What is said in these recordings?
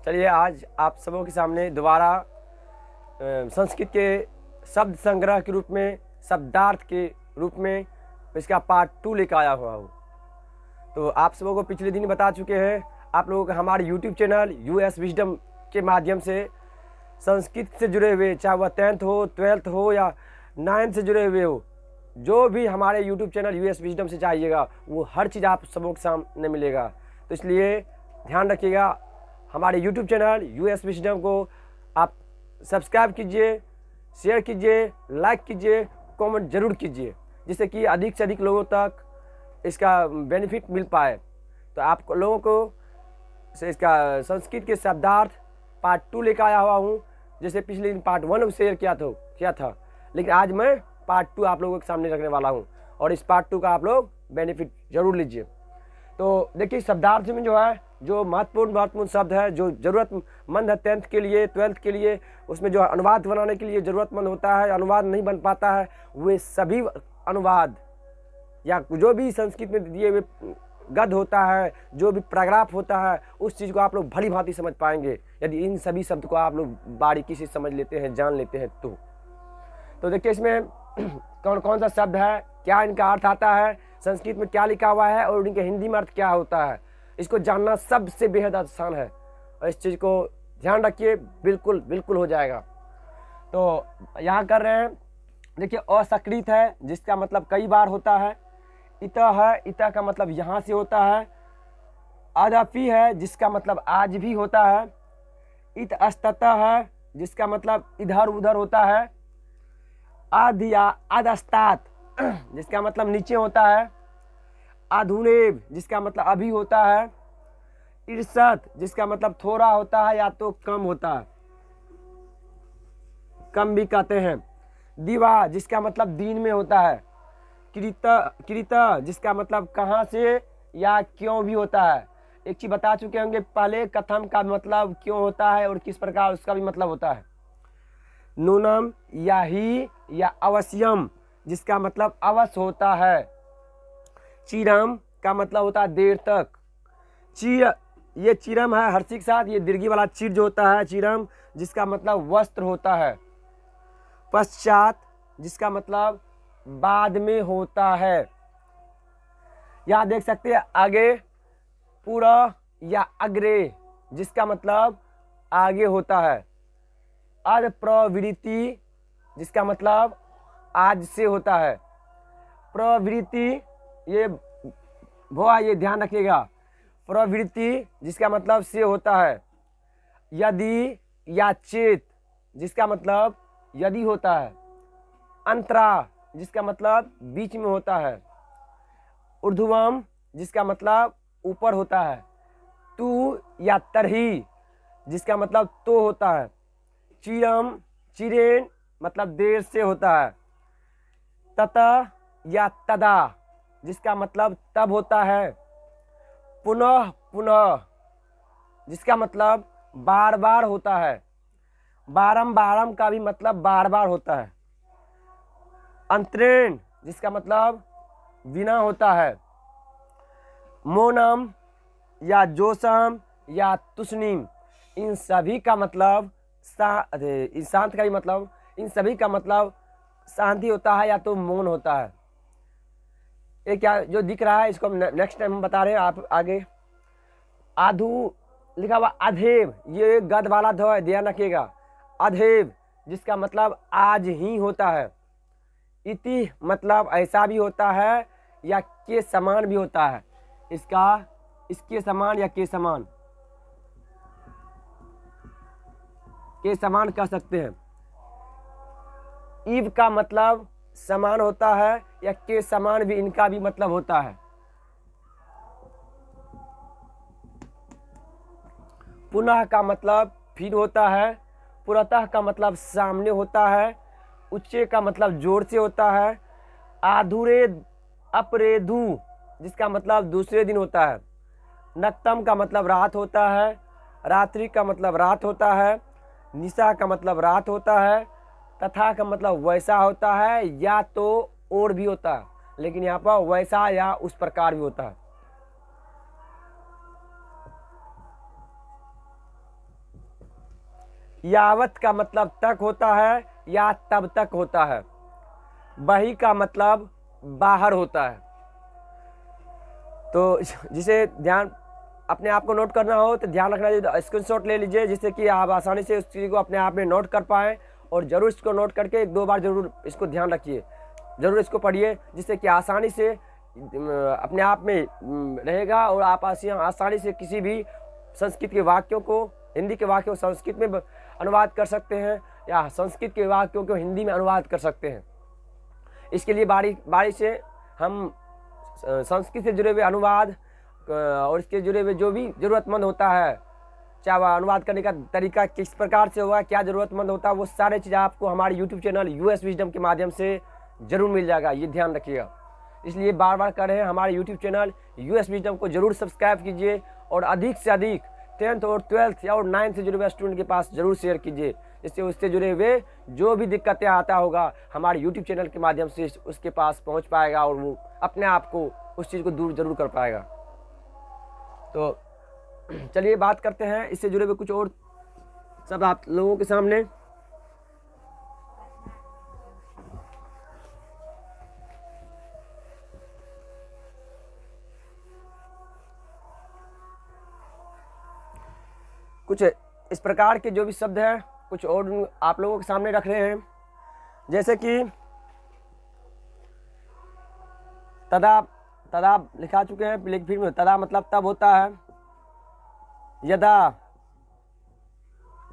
चलिए आज आप सबों के सामने दोबारा संस्कृत के शब्द संग्रह के रूप में, शब्दार्थ के रूप में इसका पार्ट 2 लेकर आया हुआ हूँ। तो आप सबों को पिछले दिन बता चुके हैं, आप लोगों को हमारे YouTube चैनल US विजडम के माध्यम से संस्कृत से जुड़े हुए, चाहे वह 10th हो, 12th हो या 9th से जुड़े हुए हो, जो भी हमारे YouTube चैनल US विजडम से चाहिएगा वो हर चीज़ आप सबों के सामने मिलेगा। तो इसलिए ध्यान रखिएगा, हमारे YouTube चैनल US विजडम को आप सब्सक्राइब कीजिए, शेयर कीजिए, लाइक कीजिए, कमेंट जरूर कीजिए, जिससे कि अधिक से अधिक लोगों तक इसका बेनिफिट मिल पाए। तो आप लोगों को इसका संस्कृत के शब्दार्थ पार्ट 2 लेकर आया हुआ हूँ। जैसे पिछले दिन पार्ट 1 शेयर किया था, लेकिन आज मैं पार्ट 2 आप लोगों के सामने रखने वाला हूँ और इस पार्ट 2 का आप लोग बेनिफिट जरूर लीजिए। तो देखिए, शब्दार्थ में जो है, जो महत्वपूर्ण शब्द है, जो ज़रूरतमंद है 10th के लिए, 12th के लिए, उसमें जो अनुवाद बनाने के लिए ज़रूरतमंद होता है, अनुवाद नहीं बन पाता है, वे सभी अनुवाद या जो भी संस्कृत में दिए हुए गद्य होता है, जो भी पैराग्राफ होता है, उस चीज़ को आप लोग भली भांति समझ पाएंगे यदि इन सभी शब्द को आप लोग बारीकी से समझ लेते हैं, जान लेते हैं। तो देखिए, इसमें कौन कौन सा शब्द है, क्या इनका अर्थ आता है, संस्कृत में क्या लिखा हुआ है और इनके हिंदी में अर्थ क्या होता है, इसको जानना सबसे बेहद आसान है और इस चीज़ को ध्यान रखिए, बिल्कुल हो जाएगा। तो यहाँ कर रहे हैं, देखिए, असकृत है जिसका मतलब कई बार होता है, इतः है, इतः का मतलब यहाँ से होता है, अदपि है जिसका मतलब आज भी होता है, इत अस्ततः है जिसका मतलब इधर उधर होता है, आदिया अदस्तात जिसका मतलब नीचे होता है, अधुनेव जिसका मतलब अभी होता है, ईर्षत जिसका मतलब थोड़ा होता है या तो कम होता है, कम भी कहते हैं, दिवा जिसका मतलब दिन में होता है, कृत जिसका मतलब कहाँ से या क्यों भी होता है। एक चीज बता चुके होंगे पहले, कथम का मतलब क्यों होता है और किस प्रकार उसका भी मतलब होता है। नूनम या ही या अवश्यम जिसका मतलब अवश्य होता है। चिरम का मतलब होता है देर तक। ये चिरम है हर्षी के साथ, ये दीर्घी वाला चिर जो होता है, चिरम जिसका मतलब वस्त्र होता है। पश्चात जिसका मतलब बाद में होता है। यहां देख सकते हैं आगे, पूरा या अग्रे जिसका मतलब आगे होता है। अध प्रवृत्ति जिसका मतलब आज से होता है। प्रवृत्ति, ये ध्यान रखिएगा, प्रवृत्ति जिसका मतलब से होता है। यदि या चेत जिसका मतलब यदि होता है। अंतरा जिसका मतलब बीच में होता है। ऊर्ध्वम जिसका मतलब ऊपर होता है। तू या तरही जिसका मतलब तो होता है। चिरम चिरेन मतलब देर से होता है। ततः या तदा जिसका मतलब तब होता है। पुनः पुनः जिसका मतलब बार बार होता है। बारम का भी मतलब बार बार होता है। अंतरेण जिसका मतलब बिना होता है। मोनम या जोसम या तुष्णिम, इन सभी का मतलब शांत का भी मतलब, इन सभी का मतलब शांति होता है या तो मौन होता है। ये क्या जो दिख रहा है इसको हम नेक्स्ट टाइम हम बता रहे हैं, आप आगे। आधु लिखा हुआ अधेव, ये गद वाला ध है, ध्यान रखिएगा। अधेव जिसका मतलब आज ही होता है। इति मतलब ऐसा भी होता है या के समान भी होता है। इसके समान या के समान कह सकते हैं। इव का मतलब समान होता है या के समान भी इनका भी मतलब होता है। पुनः का मतलब फिर होता है। पुरतः का मतलब सामने होता है। उच्चे का मतलब जोर से होता है। आधुरे अपरेधु जिसका मतलब दूसरे दिन होता है। नक्तम का मतलब रात होता है। रात्रि का मतलब रात होता है। निशा का मतलब रात होता है। तथा का मतलब वैसा होता है या तो और भी होता है, लेकिन यहाँ पर वैसा या उस प्रकार भी होता है। यावत का मतलब तक होता है या तब तक होता है। बही का मतलब बाहर होता है। तो जिसे ध्यान अपने आप को नोट करना हो तो ध्यान रखना, स्क्रीनशॉट ले लीजिए जिससे कि आप आसानी से उस चीज़ को अपने आप में नोट कर पाएँ। और ज़रूर इसको नोट करके एक दो बार ज़रूर इसको ध्यान रखिए, ज़रूर इसको पढ़िए, जिससे कि आसानी से अपने आप में रहेगा और आप आसानी से किसी भी संस्कृत के वाक्यों को, हिंदी के वाक्यों को संस्कृत में अनुवाद कर सकते हैं या संस्कृत के वाक्यों को हिंदी में अनुवाद कर सकते हैं। इसके लिए बारी बारी से हम संस्कृत से जुड़े हुए अनुवाद और इसके जुड़े हुए जो भी ज़रूरतमंद होता है, चाहे वह अनुवाद करने का तरीका किस प्रकार से होगा, क्या ज़रूरतमंद होता है, वो सारे चीज़ आपको हमारे यूट्यूब चैनल यूएस विजडम के माध्यम से ज़रूर मिल जाएगा, ये ध्यान रखिएगा। इसलिए बार बार कह रहे हैं, हमारे यूट्यूब चैनल यूएस विजडम को ज़रूर सब्सक्राइब कीजिए और अधिक से अधिक 10th और 12th या और 9th से जुड़े हुए स्टूडेंट के पास ज़रूर शेयर कीजिए, जिससे उससे जुड़े हुए जो भी दिक्कतें आता होगा हमारे यूट्यूब चैनल के माध्यम से उसके पास पहुंच पाएगा और वो अपने आप को उस चीज़ को दूर ज़रूर कर पाएगा। तो चलिए बात करते हैं इससे जुड़े हुए कुछ और सब आप लोगों के सामने। कुछ इस प्रकार के जो भी शब्द हैं कुछ और आप लोगों के सामने रख रहे हैं, जैसे कि तदा, तदा लिखा चुके हैं, लेकिन फिर तदा मतलब तब होता है। यदा,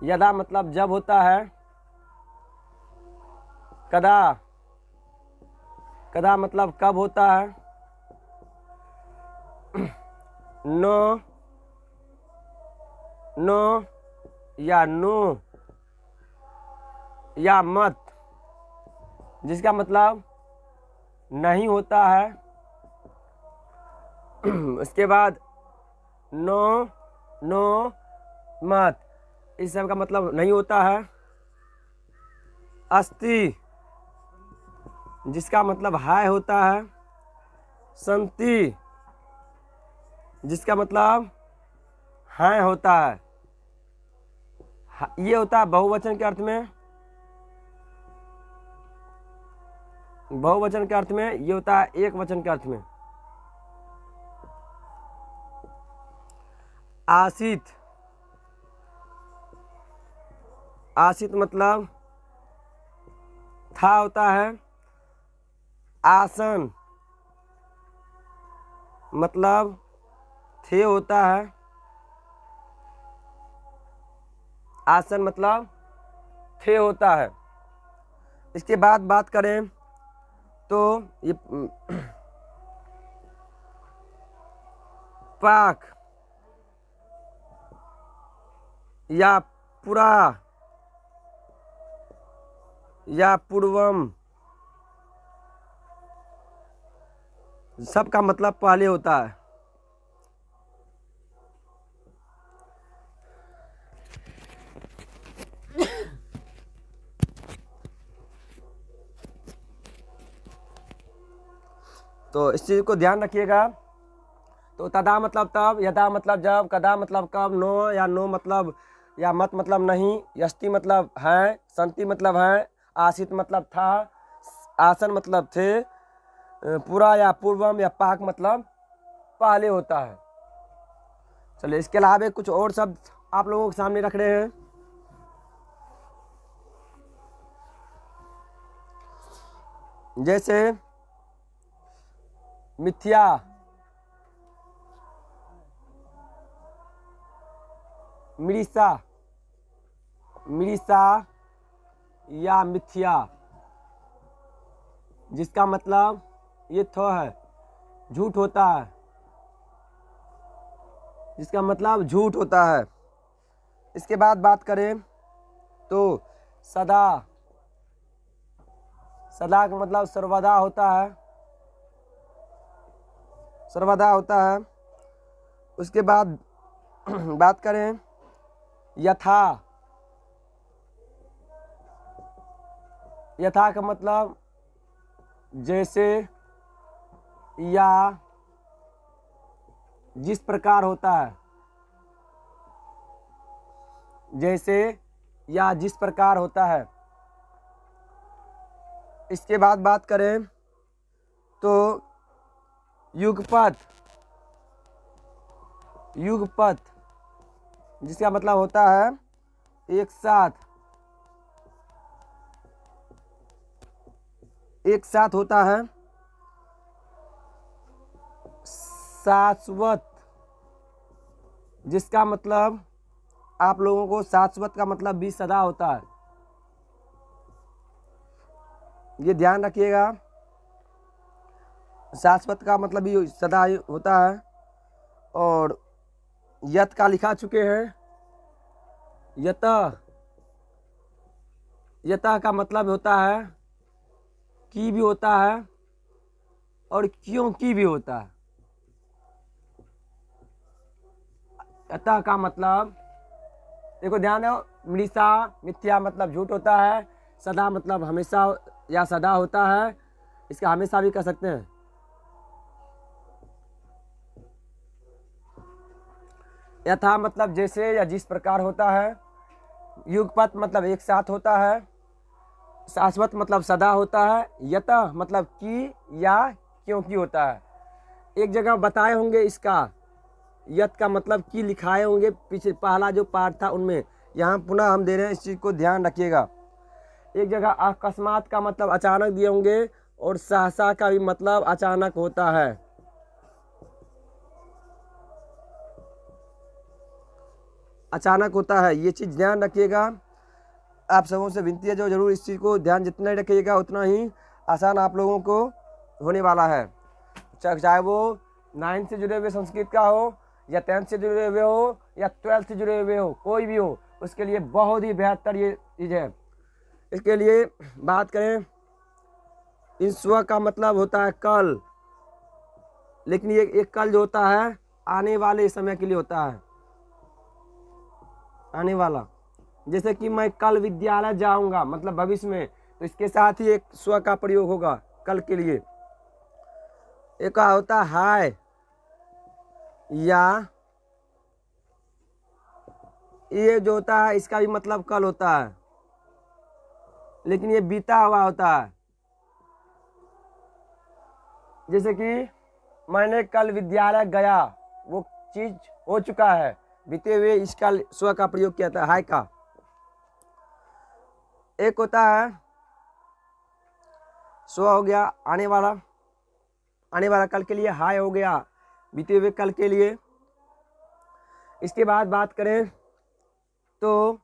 यदा मतलब जब होता है। कदा, कदा मतलब कब होता है। नो, नो या नो या मत, जिसका मतलब नहीं होता है। उसके बाद नो, नो मत, इस सब का मतलब नहीं होता है। अस्ति, जिसका मतलब है होता है। संति, जिसका मतलब है होता है। ये होता है बहुवचन के अर्थ में। बहुवचन के अर्थ में ये होता है एक वचन के अर्थ में। आसित, आसित मतलब था होता है। आसन मतलब थे होता है। आसन मतलब थे होता है। इसके बाद बात करें तो ये पाक या पुरा या पूर्वम, सबका मतलब पहले होता है। तो इस चीज़ को ध्यान रखिएगा। तो तदा मतलब तब, यदा मतलब जब, कदा मतलब कब, नो या नो मतलब या मत मतलब नहीं, यष्टि मतलब है, संति मतलब है, आसित मतलब था, आसन मतलब थे, पूरा या पूर्वम या पाक मतलब पहले होता है। चलिए इसके अलावा कुछ और शब्द आप लोगों के सामने रख रहे हैं, जैसे मिथ्या, मृषा, मृषा या मिथ्या, जिसका मतलब ये थो है, झूठ होता है, जिसका मतलब झूठ होता है। इसके बाद बात करें तो सदा, सदा का मतलब सर्वदा होता है, सर्वदा होता है। उसके बाद बात करें यथा, यथा का मतलब जैसे या जिस प्रकार होता है, जैसे या जिस प्रकार होता है। इसके बाद बात करें तो युगपत, युगपत जिसका मतलब होता है एक साथ, एक साथ होता है। शाश्वत जिसका मतलब आप लोगों को शाश्वत का मतलब भी सदा होता है, ये ध्यान रखिएगा। शाश्वत का मतलब भी सदा होता है। और यत का लिखा चुके हैं, यतः, यतः का मतलब होता है की भी होता है और क्योंकि भी होता है। यतः का मतलब देखो ध्यान दो, मृषा मिथ्या मतलब झूठ होता है, सदा मतलब हमेशा या सदा होता है, इसका हमेशा भी कह सकते हैं। यथा मतलब जैसे या जिस प्रकार होता है। युगपत मतलब एक साथ होता है। शाश्वत मतलब सदा होता है। यतः मतलब कि या क्योंकि होता है। एक जगह बताए होंगे इसका, यत का मतलब कि लिखाए होंगे पीछे पहला जो पार्ट था उनमें, यहाँ पुनः हम दे रहे हैं, इस चीज़ को ध्यान रखिएगा। एक जगह अकस्मात का मतलब अचानक दिए होंगे और सहसा का भी मतलब अचानक होता है। अचानक होता है, ये चीज़ ध्यान रखिएगा। आप सबों से विनती है जो जरूर इस चीज़ को ध्यान जितना ही रखिएगा उतना ही आसान आप लोगों को होने वाला है। चाहे वो 9th से जुड़े हुए संस्कृत का हो या 10th से जुड़े हुए हो या 12th से जुड़े हुए हो, कोई भी हो, उसके लिए बहुत ही बेहतर ये चीज़ है। इसके लिए बात करें, इन स्व का मतलब होता है कल, लेकिन ये एक कल जो होता है आने वाले समय के लिए होता है, आने वाला। जैसे कि मैं कल विद्यालय जाऊंगा मतलब भविष्य में, तो इसके साथ ही एक स्व का प्रयोग होगा कल के लिए। एक होता है या, ये जो होता है इसका भी मतलब कल होता है, लेकिन ये बीता हुआ होता है। जैसे कि मैंने कल विद्यालय गया, वो चीज हो चुका है, बीते हुए इसका स्व का प्रयोग किया था, हाय का। एक होता है स्व हो गया आने वाला, आने वाला कल के लिए, हाय हो गया बीते हुए कल के लिए। इसके बाद बात करें तो